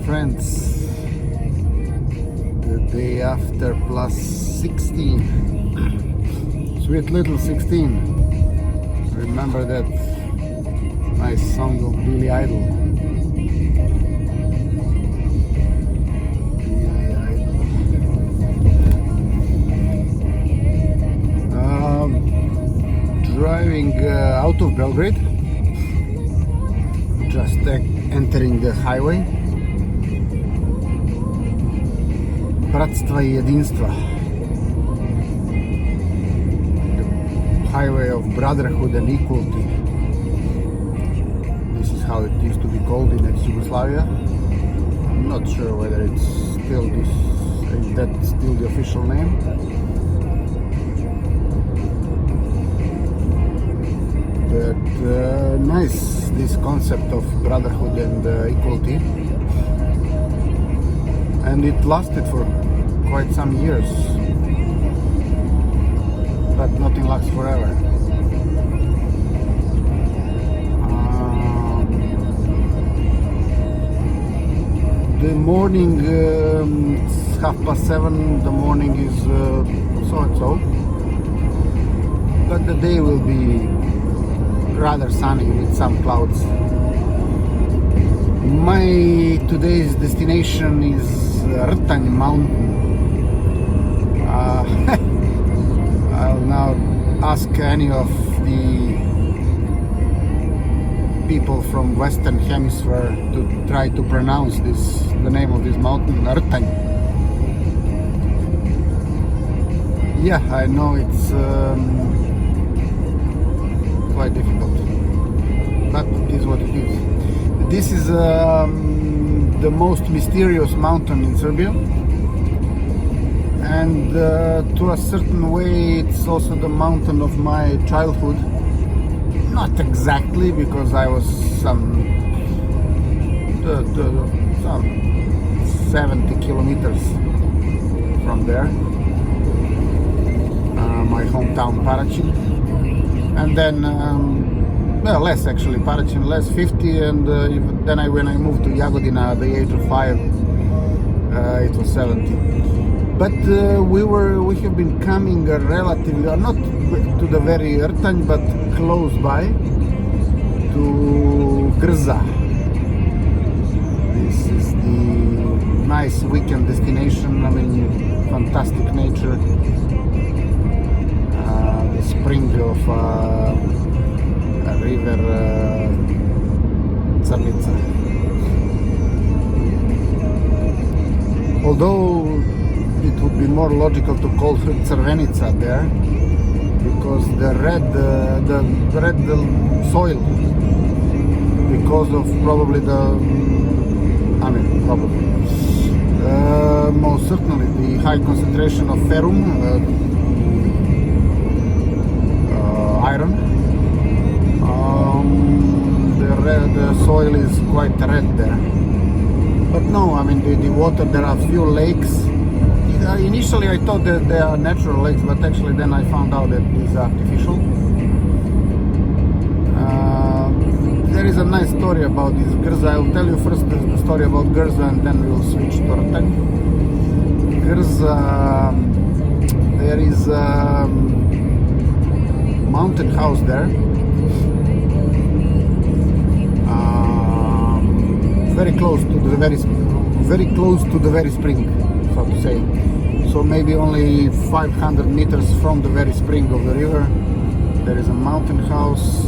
friends, the day after plus 16, sweet little 16. Remember that nice song of Billy Idol. Driving out of Belgrade, just entering the highway. Bratstva I jedinstva. The highway of brotherhood and equality. This is how it used to be called in ex-Yugoslavia. I'm not sure whether it's still this, is that still the official name. But nice, this concept of brotherhood and equality, and it lasted for quite some years, but nothing lasts forever. The morning, it's 7:30, the morning is so and so, but the day will be rather sunny with some clouds. My today's destination is Rtanj mountain. I'll now ask any of the people from Western Hemisphere to try to pronounce the name of this mountain, Rtanj. Yeah, I know it's quite difficult, but it is what it is. This is the most mysterious mountain in Serbia, and to a certain way it's also the mountain of my childhood. Not exactly, because I was some 70 kilometers from there, my hometown Paraćin. And then, well, less actually, Paraćin less, 50, and then when I moved to Jagodina at the age of 5, it was 70. But we have been coming relatively, not to the very Rtanj, but close by, to Grza. This is the nice weekend destination. I mean, fantastic nature. Spring of river Crnica. Although it would be more logical to call it Crvenica there, because the red soil, because of probably most certainly the high concentration of ferrum, iron. The soil is quite red there, but no, I mean the water, there are few lakes. Initially I thought that they are natural lakes, but actually then I found out that these are artificial. There is a nice story about this Grza. I'll tell you first the story about Grza, and then we'll switch to Rtanj. Grza, there is mountain house there, very close to the very spring, so to say. So maybe only 500 meters from the very spring of the river, there is a mountain house.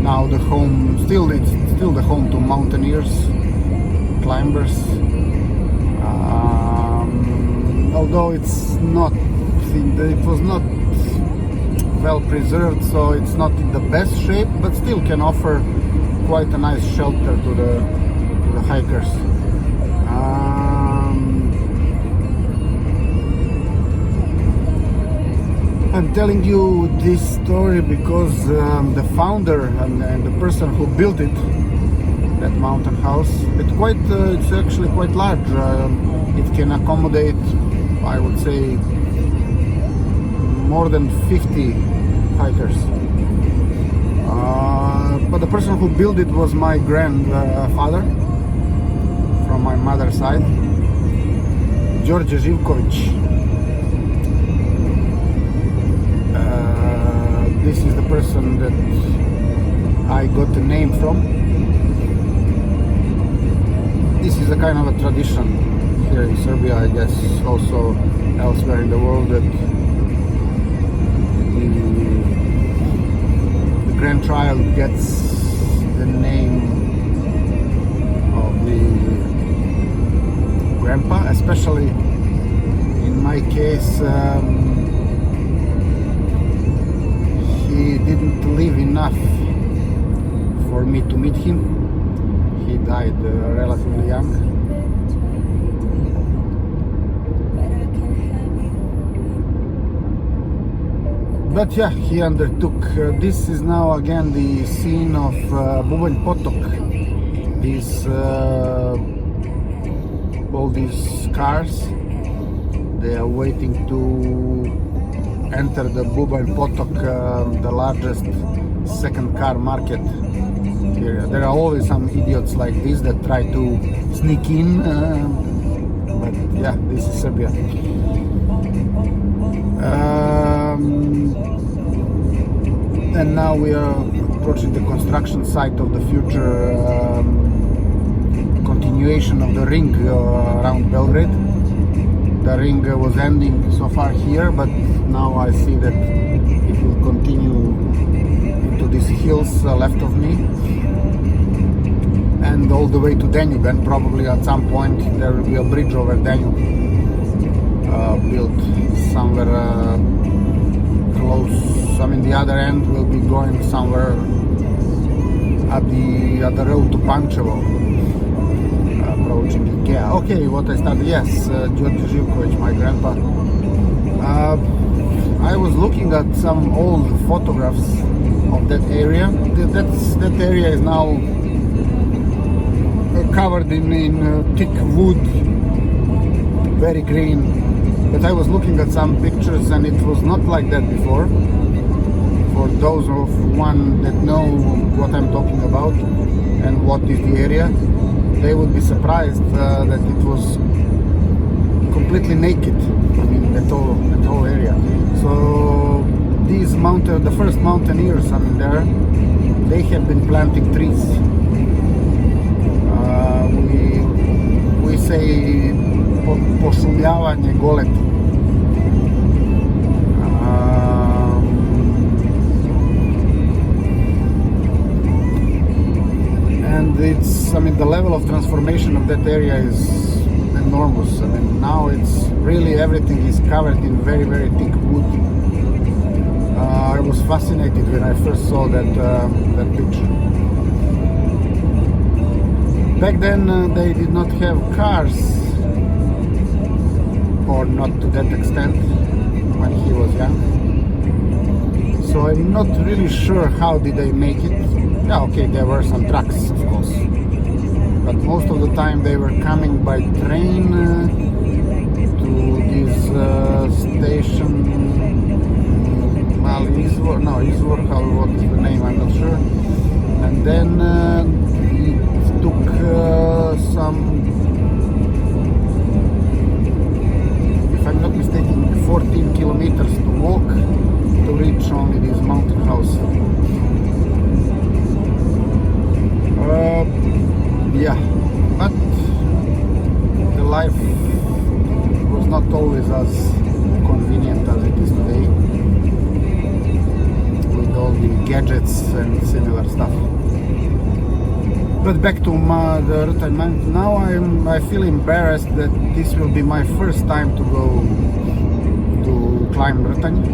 Now the home, it's still the home to mountaineers, climbers. Although it was not well preserved, so it's not in the best shape, but still can offer quite a nice shelter to the hikers. I'm telling you this story because the founder and the person who built it, that mountain house, it's actually quite large. It can accommodate, I would say, more than 50 hikers. But the person who built it was my grandfather, from my mother's side. Djordje Zivkovic. This is the person that I got the name from. This is a kind of a tradition here in Serbia, I guess, also elsewhere in the world, that the grandchild gets the name of the grandpa, especially in my case. He didn't live enough for me to meet him. He died relatively young. But yeah, he undertook. This is now again the scene of Bubanj Potok. All these cars, they are waiting to enter the Bubanj Potok, the largest second car market here. There are always some idiots like this that try to sneak in, but yeah, this is Serbia. And now we are approaching the construction site of the future continuation of the ring around Belgrade. The ring was ending so far here, but now I see that it will continue into these hills left of me and all the way to Danube, and probably at some point there will be a bridge over Danube built somewhere close. I mean, the other end will be going somewhere at the road to Pančevo, approaching IKEA. Okay, what I started, yes, Djordje Zivkovic, my grandpa. I was looking at some old photographs of that area. That area is now covered in thick wood, very green. But I was looking at some pictures and it was not like that before. For those of one that know what I'm talking about and what is the area, they would be surprised that it was completely naked. I mean, that whole area. So these the first mountaineers, I mean, they have been planting trees. We say pošumljavanje goleta. And it's, I mean, the level of transformation of that area is enormous. I mean, now it's really everything is covered in very, very thick wood. I was fascinated when I first saw that picture. Back then they did not have cars, or not to that extent when he was young. So I'm not really sure how did they make it. Yeah, okay, there were some trucks, of course, but most of the time they were coming by train to this station. Izvor, what is the name? I'm not sure. And then it took some, if I'm not mistaken, 14 kilometers to walk to reach only this mountain house. Yeah, but the life was not always as convenient as it is today, with all the gadgets and similar stuff. But back to the Rtanj Mountain. Now I feel embarrassed that this will be my first time to go to climb Rtanj.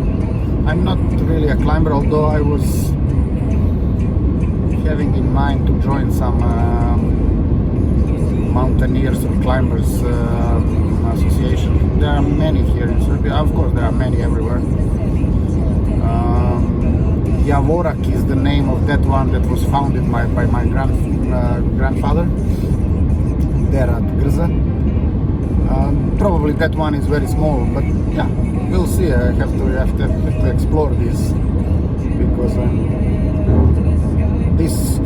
I'm not really a climber, although I was having in mind to join some mountaineers or climbers association. There are many here in Serbia. Of course, there are many everywhere. Uvac is the name of that one that was founded by my grandfather there at Grza. Probably that one is very small, but yeah, we'll see. I have to explore this, because this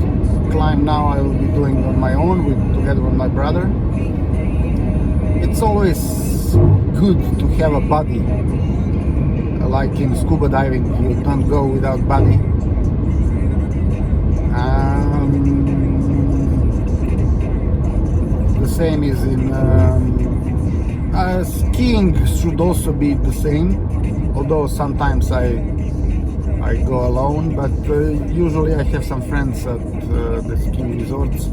climb now I will be doing on my own together with my brother. It's always good to have a buddy. Like in scuba diving, you don't go without buddy. The same is in skiing should also be the same, although sometimes I go alone, but usually I have some friends at the skiing resorts,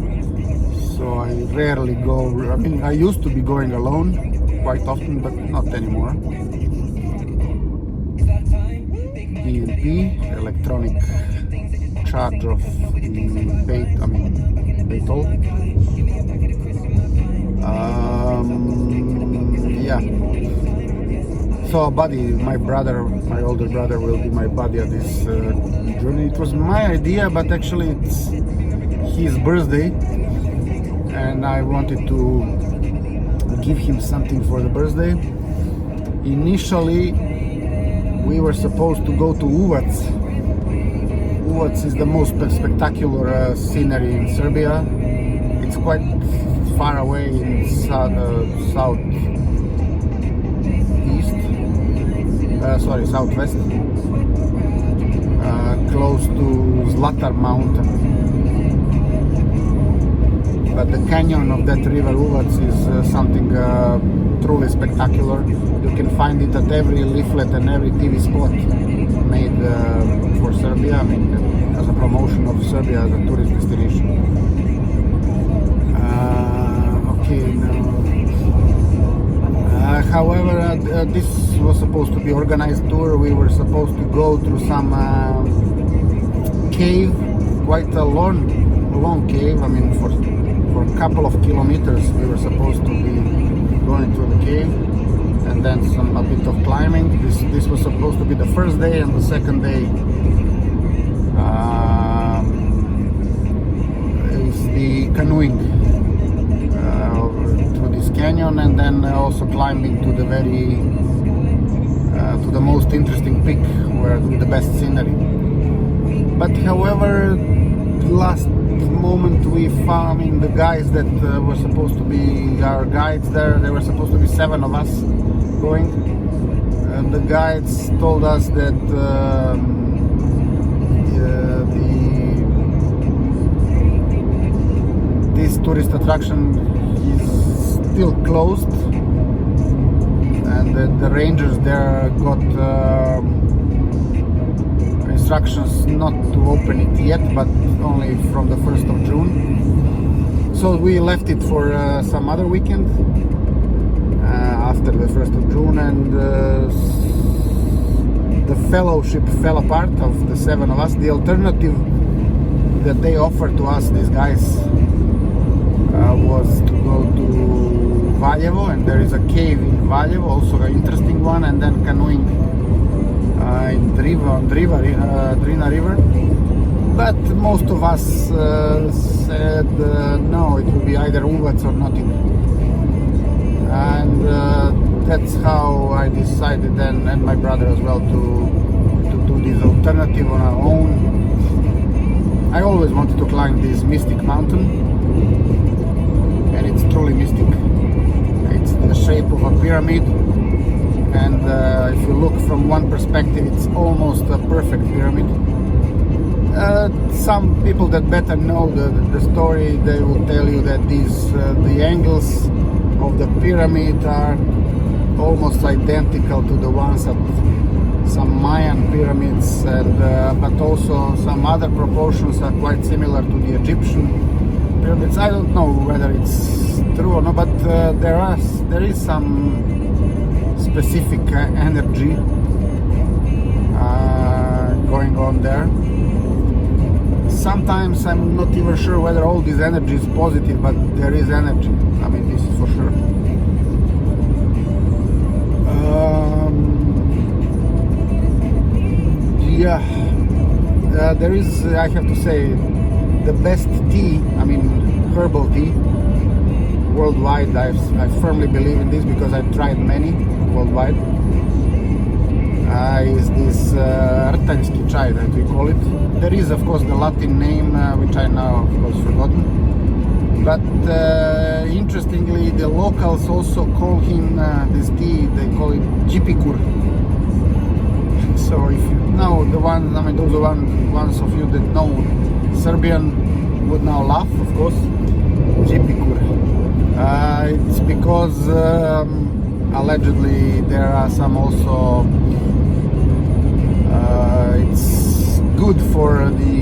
so I rarely go. I mean, I used to be going alone quite often, but not anymore. EMP, electronic charge of beetle. Yeah. So a buddy, my older brother will be my buddy at this journey. It was my idea, but actually it's his birthday, and I wanted to give him something for the birthday. Initially, we were supposed to go to Uvac. Uvac is the most spectacular scenery in Serbia. It's quite far away in southwest, close to Zlatar mountain. But the canyon of that river Uvac is something truly spectacular. You can find it at every leaflet and every TV spot made for Serbia, I mean, as a promotion of Serbia as a tourist destination. However, this was supposed to be organized tour. We were supposed to go through some cave, quite a long cave. I mean, for a couple of kilometers we were supposed to be going through the cave, and then a bit of climbing. This was supposed to be the first day, and the second day is the canoeing through this canyon, and then also climbing to the to the most interesting peak with the best scenery. But however, last moment we found the guys that were supposed to be our guides there. There were supposed to be 7 of us going, and the guides told us that this tourist attraction is still closed, and the rangers there got instructions not to open it yet, but only from the 1st of June. So we left it for some other weekend after the 1st of June, and the fellowship fell apart of the 7 of us. The alternative that they offered to us, these guys, was to go to Valjevo, and there is a cave in Valjevo, also an interesting one, and then canoeing in Drina River. But most of us said no, it will be either Uvac or nothing. And that's how I decided then, and my brother as well, to do this alternative on our own. I always wanted to climb this mystic mountain, and it's truly mystic. It's the shape of a pyramid, and if you look from one perspective, it's almost a perfect pyramid. Some people that better know the story, they will tell you that the angles of the pyramid are almost identical to the ones at some Mayan pyramids, and but also some other proportions are quite similar to the Egyptian pyramids. I don't know whether it's true or not, but there is some specific energy going on there. Sometimes I'm not even sure whether all this energy is positive, but there is energy. I mean, this is for sure. There is, I have to say, the best tea, I mean herbal tea, worldwide. I firmly believe in this because I've tried many worldwide. is this rtanjski chai that we call it. There is of course the Latin name which I now of course forgotten. But interestingly, the locals also call him this tea. They call it jipikur. So if you know the one, I mean those ones of you that know Serbian would now laugh, of course. Jipikur. It's because allegedly there are some also. It's good for the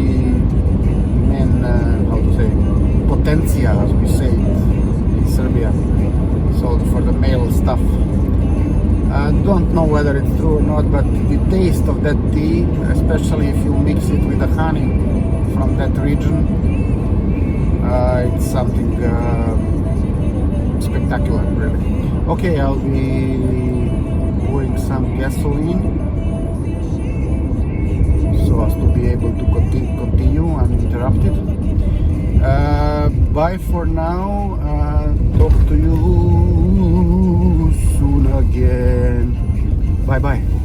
men. How to say? Potencia, as we say in Serbia, so for the male stuff. I don't know whether it's true or not, but the taste of that tea, especially if you mix it with the honey from that region, it's something spectacular, really. Okay, I'll be pouring some gasoline so as to be able to continue uninterrupted. Bye for now. Talk to you soon again. Bye bye.